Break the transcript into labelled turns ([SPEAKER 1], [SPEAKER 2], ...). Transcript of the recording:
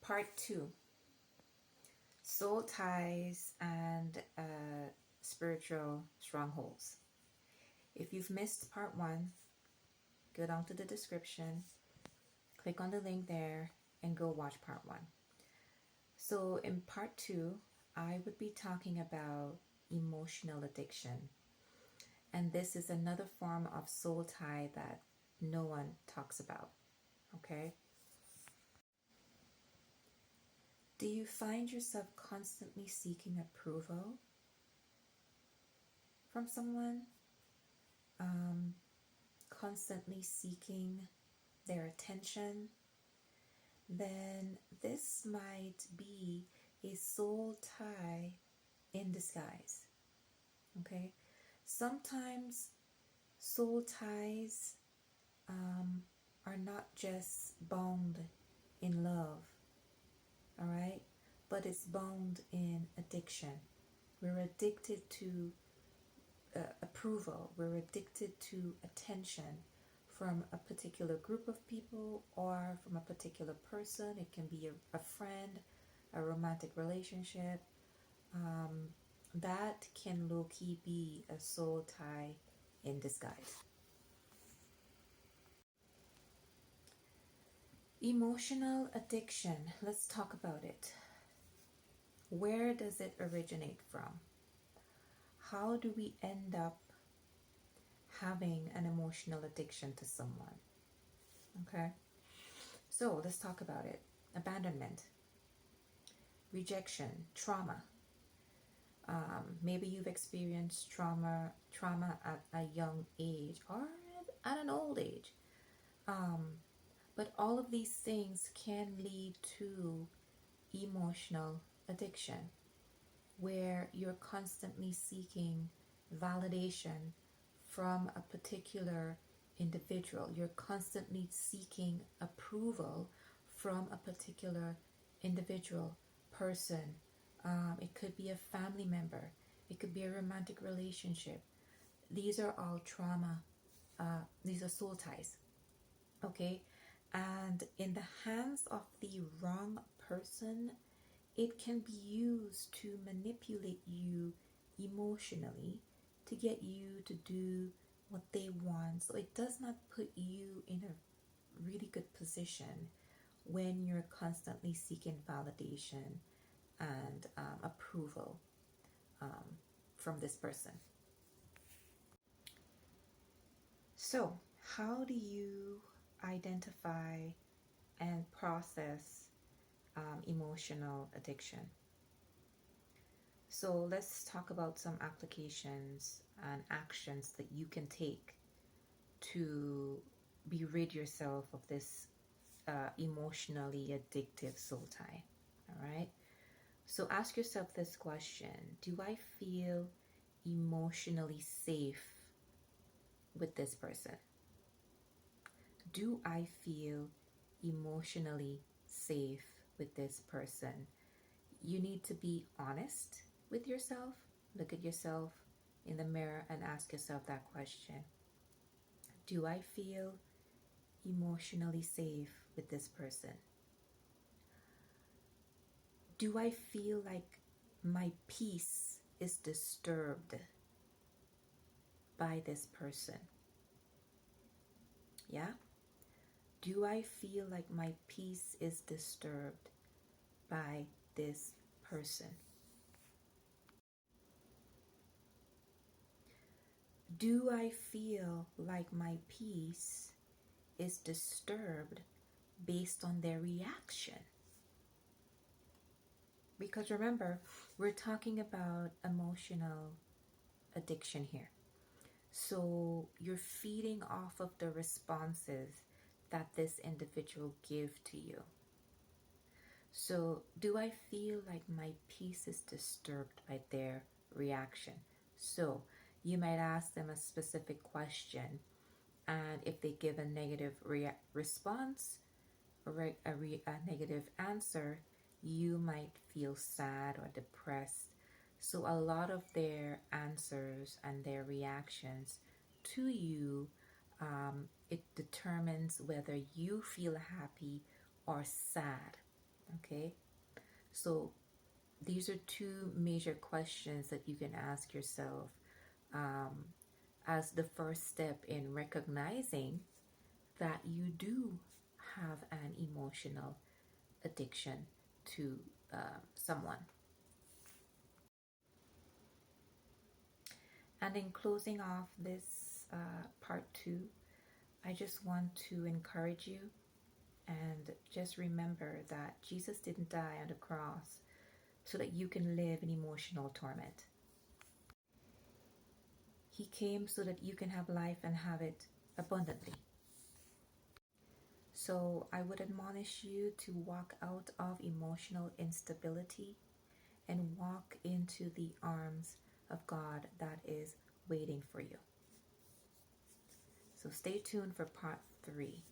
[SPEAKER 1] Part 2, Soul Ties and Spiritual Strongholds. If you've missed Part 1, go down to the description, click on the link there, and go watch Part 1. So in Part 2, I would be talking about emotional addiction. And this is another form of soul tie that no one talks about, okay? Do you find yourself constantly seeking approval from someone? Constantly seeking their attention? Then this might be a soul tie in disguise, okay? Sometimes soul ties are not just bound in love, all right? But it's bound in addiction. We're addicted to approval. We're addicted to attention from a particular group of people or from a particular person. It can be a friend, a romantic relationship. That can low-key be a soul tie in disguise. Emotional addiction. Let's talk about it. Where does it originate from? How do we end up having an emotional addiction to someone? Okay, so let's talk about it. Abandonment, rejection, trauma. Maybe you've experienced trauma at a young age or at an old age. But all of these things can lead to emotional addiction, where you're constantly seeking validation from a particular individual. You're constantly seeking approval from a particular individual person. It could be a family member. It could be a romantic relationship. These are all trauma. These are soul ties. Okay? And in the hands of the wrong person, it can be used to manipulate you emotionally to get you to do what they want. So it does not put you in a really good position when you're constantly seeking validation and approval from this person. So, how do you identify and process emotional addiction? So let's talk about some applications and actions that you can take to be rid yourself of this emotionally addictive soul tie. All right. So ask yourself this question: do I feel emotionally safe with this person? Do I feel emotionally safe with this person? You need to be honest with yourself. Look at yourself in the mirror and ask yourself that question. Do I feel emotionally safe with this person? Do I feel like my peace is disturbed by this person? Yeah? Do I feel like my peace is disturbed by this person? Do I feel like my peace is disturbed based on their reaction? Because remember, we're talking about emotional addiction here. So you're feeding off of the responses that this individual give to you. So do I feel like my peace is disturbed by their reaction? So you might ask them a specific question, and if they give a negative response or a negative answer, you might feel sad or depressed. So a lot of their answers and their reactions to you, it determines whether you feel happy or sad. Okay, so these are two major questions that you can ask yourself um, as the first step in recognizing that you do have an emotional addiction to someone. And in closing off this part two, I just want to encourage you and just remember that Jesus didn't die on the cross so that you can live in emotional torment. He came so that you can have life and have it abundantly. So I would admonish you to walk out of emotional instability and walk into the arms of God that is waiting for you. So stay tuned for part three.